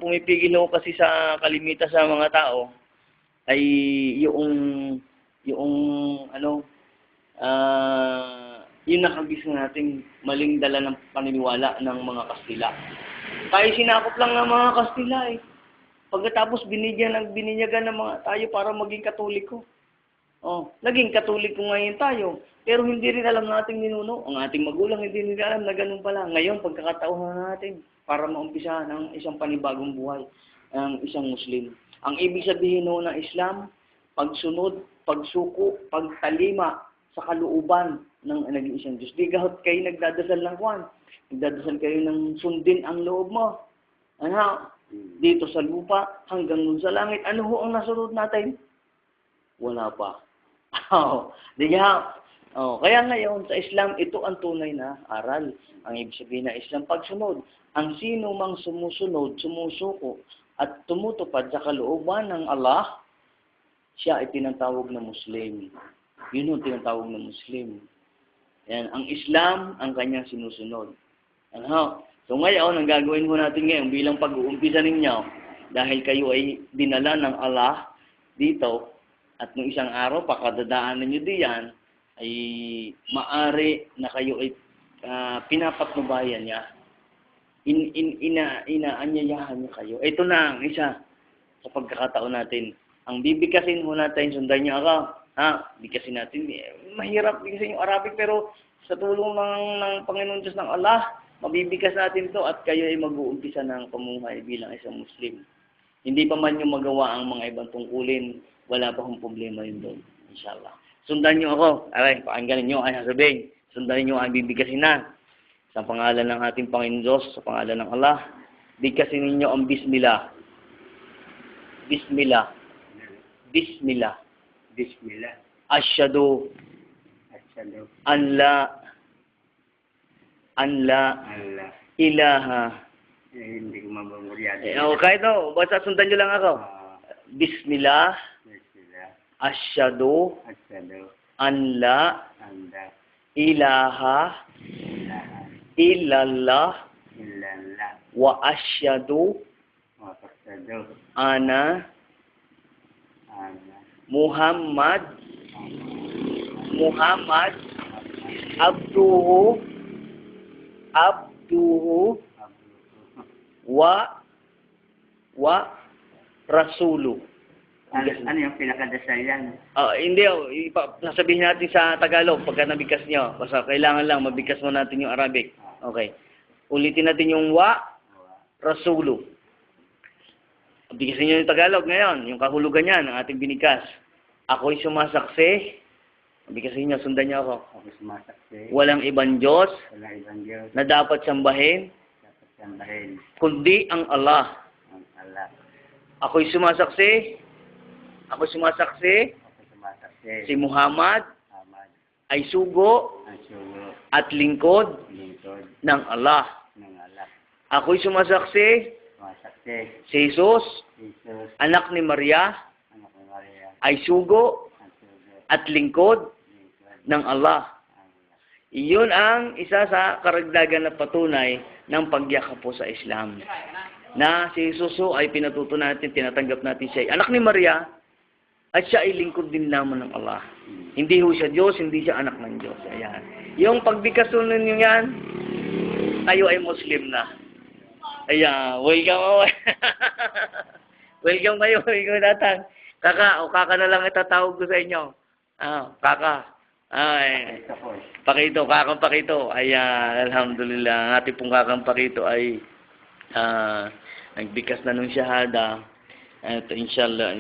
pumipigil ho kasi sa kalimita sa mga tao ay yung ano yung nakagis nating maling dala ng paniniwala ng mga Kastila. Tayo sinakop lang ng mga Kastila eh. Pagkatapos bininyagan ng mga tayo para maging Katoliko. Oh, naging Katoliko ngayon tayo. Pero hindi rin alam nating ninuno. Ang ating magulang hindi nila alam na ganun pala. Ngayon, pagkakataon natin para maumpisahan ang isang panibagong buhay ng isang Muslim. Ang ibig sabihin ng Islam, pagsunod, pagsuko, pagtalima sa kalooban ng nag-iisang Diyos. Di gahot kayo nagdadasal ng kwan. Nagdadasal kayo ng sundin ang loob mo. Ano? Dito sa lupa hanggang dun sa langit. Ano ho ang nasunod natin? Wala pa. Di nga. Kaya ngayon sa Islam, ito ang tunay na aral. Ang ibig sabihin ng Islam, pagsunod. Ang sino mang sumusunod, sumusuko, at tumutupad sa kalooban ng Allah, siya ay tinatawag na Muslim. Yun ang tinatawag na Muslim. Yan. Ang Islam, ang kanyang sinusunod. Ano? So ngayon, ang gagawin mo natin ngayon bilang pag-uumpisa ninyo, dahil kayo ay dinala ng Allah dito, at nung isang araw, pakadadaanan nyo diyan, ay maari na kayo ay pinapatnubayan niya. Inaanyayahan niya kayo. Ito na ang isa sa pagkakataon natin. Ang bibigkasin mo natin, sundan niyo ako. Bigkasin natin. Mahirap bigkasin yung Arabic, pero sa tulong ng Panginoon Diyos ng Allah, mabibigkas natin to at kayo ay mag-uumpisa ng pamuhay bilang isang Muslim. Hindi pa man yung magawa ang mga ibang tungkulin, wala pa akong problema yun doon. Inshallah. Sundan niyo ako. Aray, pakinggan niyo ay sasabihin. Sundan niyo ang bibigkasin na. Sa pangalan ng ating Panginoon Diyos, sa pangalan ng Allah, bigkasin ninyo ang Bismillah. Bismillah. Bismillah. Bismillah. Asyhadu an la ilaha. Hindi ko mabamuryado. Okay to. Basta sundan nyo lang ako. Bismillah. Bismillah. Asyhadu an la ilaha illallah wa asyhadu ana Muhammad abduhu wa rasulu. Ano yung pinakadasal yan? Hindi, sasabihin natin sa Tagalog pagka nabigkas nyo. Basta kailangan lang mabigkas mo natin yung Arabic. Okay. Ulitin natin yung wa rasulu. Bigkasin nyo yung Tagalog ngayon, yung kahulugan yan, ang ating binigkas. Ako'y sumasaksi. Bigkasin nyo, sundan nyo ako. Ako'y sumasaksi. Walang ibang Diyos na dapat sambahin kundi ang Allah. Ako'y sumasaksi. Si Muhammad ay sugo at lingkod ng Allah. Ako'y sumasaksi. Si Jesus, anak ni Maria, ay sugo at lingkod ng Allah. Iyon ang isa sa karagdagan na patunay ng pagyakap po sa Islam. Na si Jesus ay pinatuto natin, tinatanggap natin siya ay anak ni Maria, at siya ay lingkod din naman ng Allah. Hindi ho siya Diyos, hindi siya anak ng Diyos. Ayan. Yung pagbigkasun ninyo yan, tayo ay Muslim na. Ayan, welcome. Welcome kayo, ikaw datang. Kaka na lang itatawag ko sa inyo. Kaka. Ay, kakang Pakito. Ayan, alhamdulillah. Ang ating pong kakang Pakito ay nagbigkas na ng syahada. At inshallah,